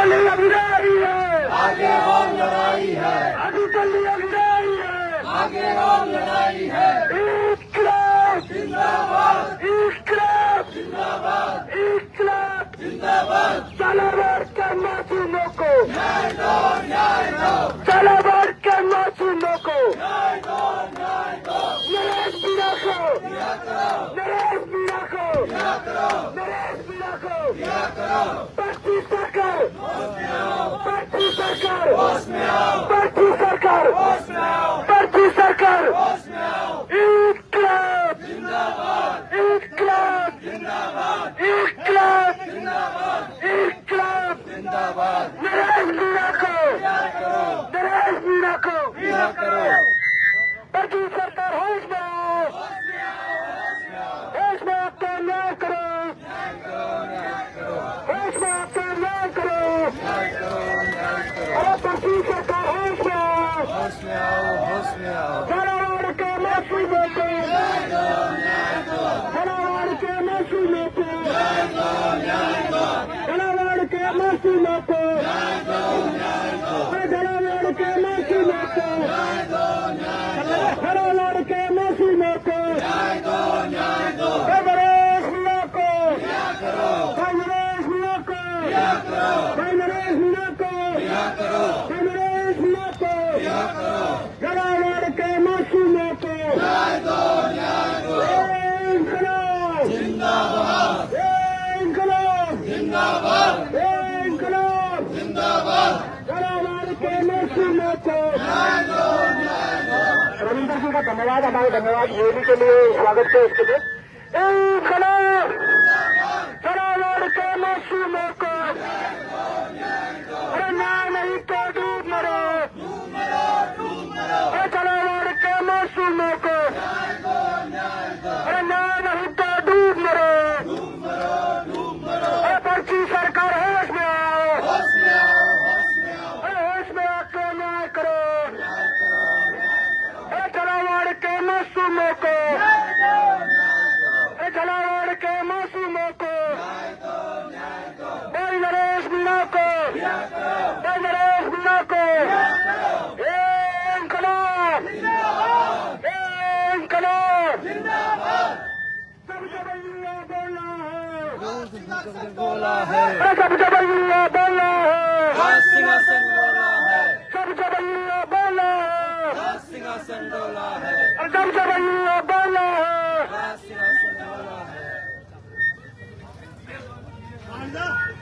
चली लड़ाई है, आगे और लड़ाई है, अभी चली लड़ाई है, आगे और लड़ाई है। इंकलाब जिंदाबाद, इंकलाब जिंदाबाद, इंकलाब जिंदाबाद। तलवार के मासूमों को न्याय दो, न्याय दो, तलवार के मासूमों को न्याय दो, न्याय दो। नरेश मीणा को क्या करो, नरेश मीणा को क्या करो, नरेश मीणा को क्या करो। पार्टी सरकार होश में आओ, पार्टी सरकार होश में आओ, पार्टी सरकार होश में आओ, पार्टी सरकार होश में आओ। इंकलाब जिंदाबाद, इंकलाब जिंदाबाद, इंकलाब जिंदाबाद, इंकलाब जिंदाबाद। नरेश मीणा को क्या करो, नरेश मीणा को क्या करो। पार्टी सरकार होश में आओ, होश में आपका न्याय करो, होश में आपका न्याय करो। अरे पार्टी सरकार होश में आओ, होश में आओ, होश में आओ। झालावाड़ के मासूमों को झालावाड़ के मासूमों को झालावाड़ के मासूमों को झालावाड़ के मासूमों को झालावाड़ के मासूमों को नरेश मीणा को नरेश मीणा को नरेश मीणा को नरेश मीणा को झालावाड़ के मासूमों को इंकलाब जिंदाबाद, इंकलाब जिंदाबाद, इंकलाब जिंदाबाद। झालावाड़ के मासूमों को रविंद्र जी का धन्यवाद, हमारे धन्यवाद योगी के लिए स्वागत है इसके लिए। इंकलाब झालावाड़ के मासूमों को अरे ना नहीं तो डूब मरो, अरे झालावाड़ के मासूमों को अरे ना नहीं तो डूब मरो, अरे पर्ची सरकार होश में आओ, होश में आओ, होश में आओ। अरे होश में आकर न्याय करो, अरे झालावाड़ के मासूमों को अरे झालावाड़ के मासूमों को भाई नरेश मीणा को भाई नरेश मीणा को इंकलाब इंकलाब सब जबैया बोलना है, बोला है, अरे सब जबैया बोलना है, सिंहासन बोला है, सब जबैया बोलना है, सिंहासन बोला है, अरे सब जबैया बोलना है, सिंहासन बोला है।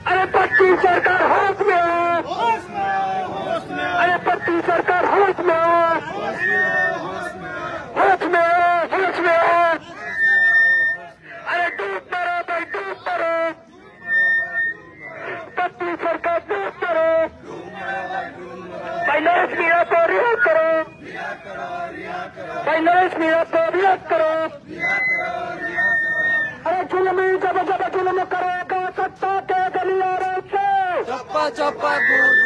अरे पट्टी सरकार होश में आओ, होश में आओ, होश में आओ, अरे पट्टी सरकार होश में आओ, होश में आओ, होश में आओ। होश में आओ, होश में आओ, अरे डूब मरो भाई डूब मरो, पट्टी सरकार डूब मरो, भाई नरेश मीणा को रिहा करो, भाई नरेश मीणा को रिहा करो। अरे जुल्म जब जब जुल्म करेगा सत्ता के गलियारों से, चप्पा चप्पा गूंज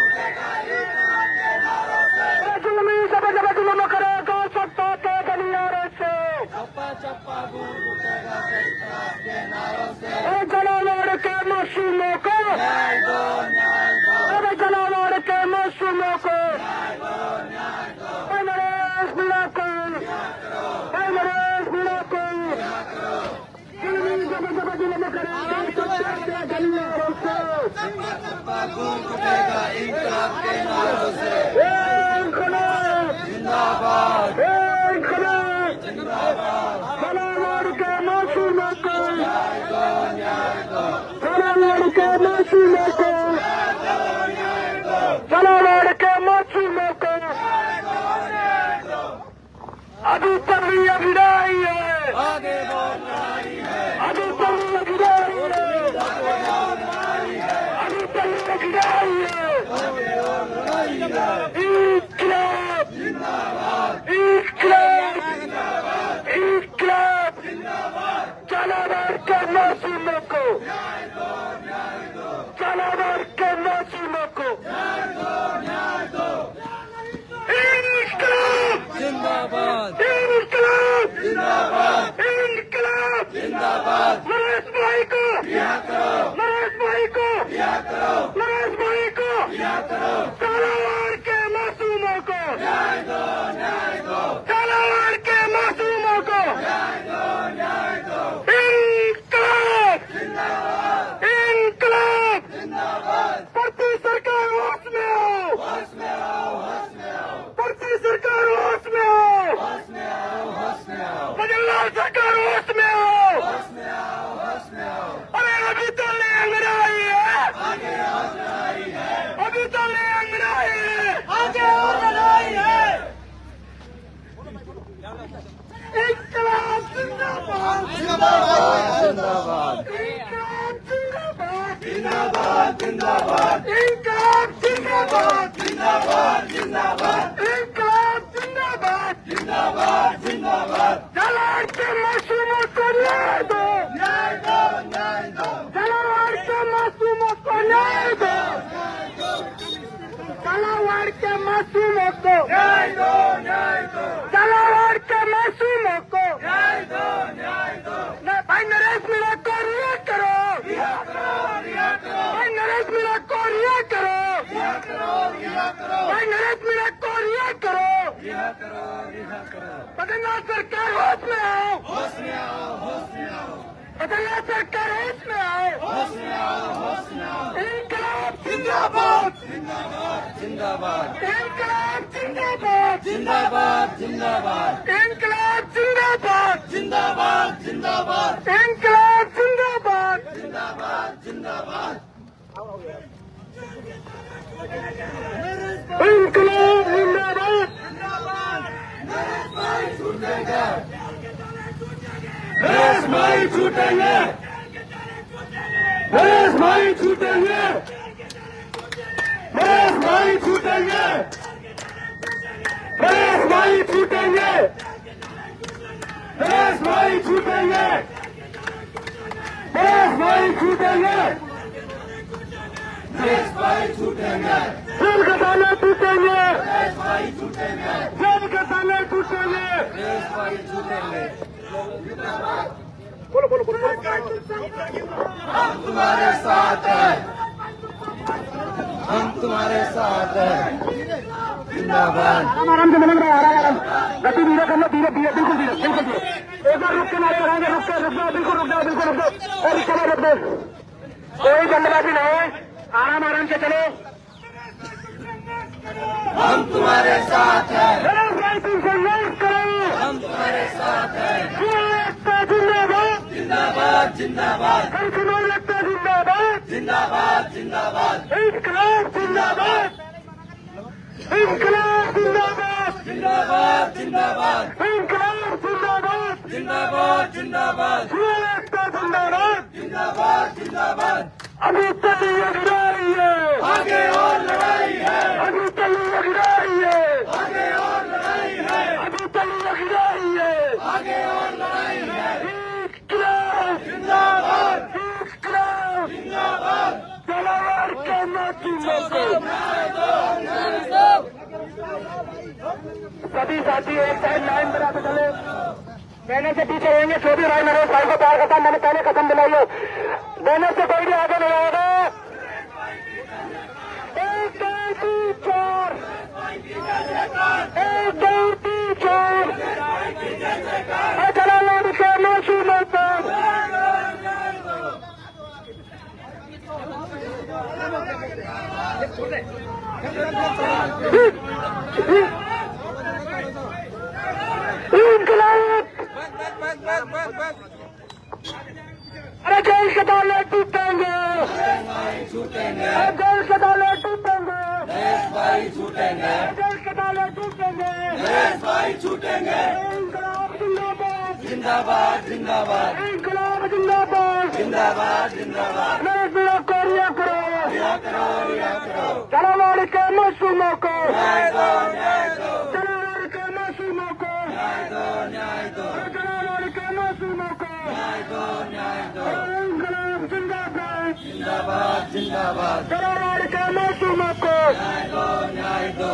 अरे जुल्म जब जब जुल्म करेगा सत्ता के गलियारों से, चप्पा चप्पा गूंज उठेगा सत्ता के नारों से। अरे झालावाड़ के मासूमों को न्याय दो, न्याय दो, अरे झालावाड़ के मासूमों को न्याय दो, न्याय दो। भाई नरेश मीणा को भाई नरेश मीणा को जुल्म जब जब जुल्म करेगा सत्ता के गलियारों से, चप्पा चप्पा गूंज उठेगा इंकलाब के नारों से। इंकलाब जिंदाबाद, इंकलाब जिंदाबाद। झालावाड़ के मासूमों को न्याय दो, न्याय दो, झालावाड़ के मासूमों को झालावाड़ के मासूमों को अभी चल रही लड़ाई है, आगे बहुत लड़ाई है, अभी चल रही लड़ाई है, अभी चल रही लड़ाई है। आगे और लड़ाई है। इंकलाब जिंदाबाद, इंकलाब जिंदाबाद, इंकलाब जिंदाबाद। झालावाड़ के मासूमों को न्याय दो, न्याय दो, झालावाड़ के मासूमों को न्याय दो, न्याय दो। इंकलाब जिंदाबाद, इंकलाब जिंदाबाद, इंकलाब जिंदाबाद। नरेश भाई को क्या करो, नरेश भाई को क्या करो, नरेश भाई को के मासूमों को न्याय दो, न्याय दो, झालावाड़ के मासूमों को न्याय दो, न्याय दो, भाई नरेश मीणा को रिहा करो, रिहा करो, रिहा करो, भाई नरेश मीणा को रिहा करो, रिहा करो, रिहा करो, भाई नरेश मीणा को रिहा करो, रिहा करो, रिहा करो। बदलनाथ सरकार होश में आओ, होश में आओ, होश में आओ, बदलनाथ सरकार होश में आओ, होश में आओ, होश में आओ। इंकलाब जिंदाबाद, जिंदाबाद, जिंदाबाद, इंकलाब जिंदाबाद, जिंदाबाद, जिंदाबाद, इंकलाब जिंदाबाद, जिंदाबाद, जिंदाबाद, इंकलाब जिंदाबाद, जिंदाबाद, जिंदाबाद। इंकलाब जिंदाबाद, नरेश भाई छूटेंगे, नरेश भाई छूटेंगे, नरेश भाई छूटेंगे, नरेश भाई छूटेंगे, नरेश भाई छूटेंगे, नरेश भाई छूटेंगे, नरेश भाई छूटेंगे, नरेश भाई छूटेंगे, जेल के ताले टूटेंगे, नरेश भाई छूटेंगे, जेल के ताले टूटेंगे। नरेश भाई छूटेंगे। बोलो बोलो बोलो। हम तुम्हारे साथ हैं, हम तुम्हारे साथ हैं। जिंदाबाद। आराम से मिलेंगे, आराम गति धीरे कर लो, धीरे धीरे, बिल्कुल धीरे, बिल्कुल धीरे। एक बार रुक के नारे लगाएंगे, रुक के रुक जाओ, बिल्कुल रुक जाओ, बिल्कुल रुक जाओ, और चलो रुक दो, कोई जल्दबाजी नहीं, आराम आराम से चलो। हम तुम्हारे साथ हैं, नरेश भाई तुम संघर्ष करो, हम तुम्हारे साथ हैं। जिंदाबाद, जिंदाबाद, जिंदाबाद, हम चुनाव लगता जिंदाबाद, जिंदाबाद, जिंदाबाद, इंकलाब जिंदाबाद, इंकलाब जिंदाबाद, जिंदाबाद, जिंदाबाद, इंकलाब जिंदाबाद, जिंदाबाद, जिंदाबाद, चुनाव लगता जिंदाबाद। जिंदाबाद, जिंदाबाद। अभी तलिया गिरा रही है, आगे और लड़ाई है, अभी तलिया गिरा रही है, आगे और लड़ाई है, अभी तलिया गिरा रही है। आगे और लड़ाई है। इंकलाब जिंदाबाद, इंकलाब जिंदाबाद। झालावाड़ के मासूमों को। सभी साथी एक साइड लाइन बना के चले, बैनर से पीछे रहेंगे, जो भी भाई नरेश भाई को प्यार करता मैंने पहले कदम दिलाइए, बैनर से कोई भी आगे नहीं आएगा। 1 2 3 4, 1 2 3 4, झालावाड़ के मासूमों को। इंकलाब, अरे जेल के ताले टूटेंगे, छूटेंगे, जेल के ताले टूटेंगे, नरेश भाई छूटेंगे, जेल के ताले टूटेंगे। नरेश भाई छूटेंगे। इंकलाब जिंदाबाद, जिंदाबाद, जिंदाबाद, इंकलाब जिंदाबाद, जिंदाबाद, जिंदाबाद। नरेश मीणा को रिहा करो, रिहा करो, रिहा करो। झालावाड़ के मासूमों को, न्याय दो, न्याय दो, झालावाड़ के मासूमों को, न्याय दो, न्याय दो, झालावाड़ के मासूमों को। न्याय दो, न्याय दो। इंकलाब जिंदाबाद, जिंदाबाद, जिंदाबाद, झालावाड़ के मासूमों को। न्याय दो, न्याय दो।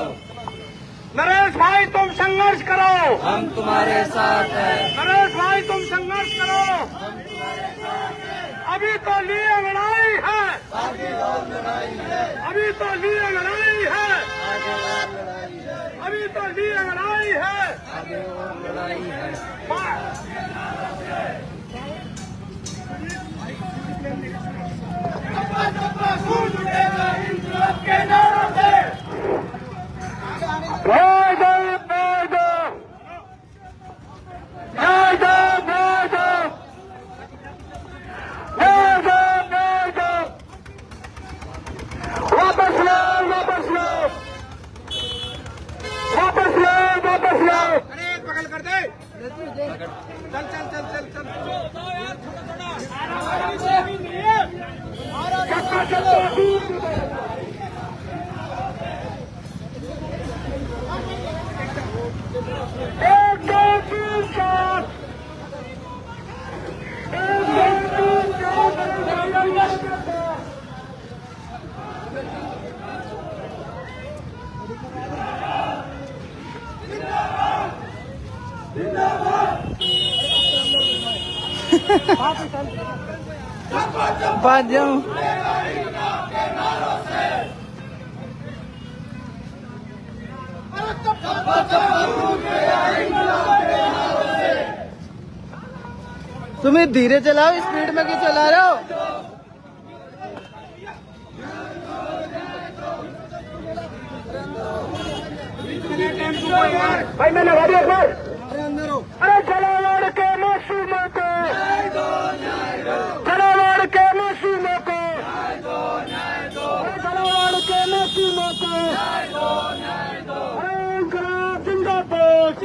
नरेश भाई तुम संघर्ष करो, हम तुम्हारे साथ हैं, नरेश भाई तुम संघर्ष करो, अभी तो लिए लड़ाई है, आगे और लड़ाई है, अभी तो लिए लड़ाई है, आगे और लड़ाई है, अभी तो लिए लड़ाई है। आगे और लड़ाई है। इंकलाब के नारों से जय जय जय जय, जय जय जय जय, जय जय जय जय। वापस लो, वापस लो, वापस लो, वापस लो। अरे पकड़ कर दे, चल चल चल चल चल, चक्का चक्का। एक दो तीन चार, एक दो तीन चार। भाग जाऊं। तुम्हें धीरे चलाओ, स्पीड में क्यों चला रहे हो? भाई मैं लगा दिया सर। अरे जलावाड़ के मासूमों को, जलावाड़ के मासूमों को, जलावाड़ के मासूमों को, अरे इंकलाब जिंदाबाद,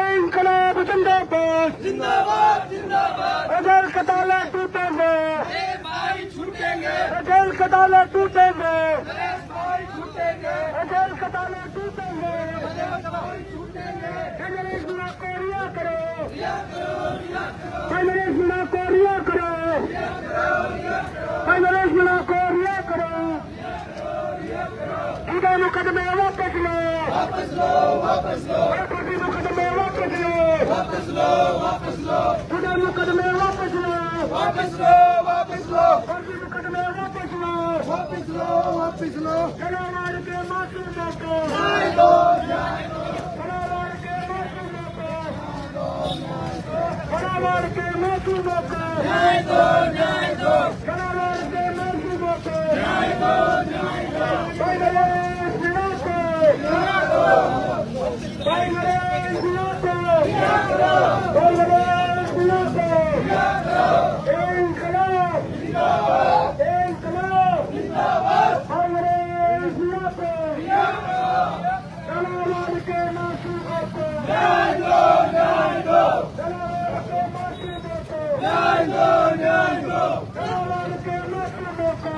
इंकलाब जिंदाबाद, अजल कताले टूटेंगे, अजल कताले टूटेंगे, अजल कताले टूटेंगे। नरेश मीणा को रिहा करो, नरेश मीणा को रिहा करो, नरेश मीणा को रिहा करो। खुदा मुकदमे वापस लो, खुदा मुकदमे वापस लो, खुदा मुकदमे वापस लो, मुकदमे वापस लो, जलावाड़ के मासूमों को, जलावाड़ के मासूमों को, जलावाड़ के मासूमों को, जलावाड़ के मासूमों को, भाई नरेश मीणा को, भाई नरेश मीणा को, भाई नरेश मीणा को, इंकलाब, इंकलाब, भाई नरेश मीणा को, जलावाड़ के मासूमों को, जलावाड़ के मासूमों को, जलावाड़ के मासूमों को,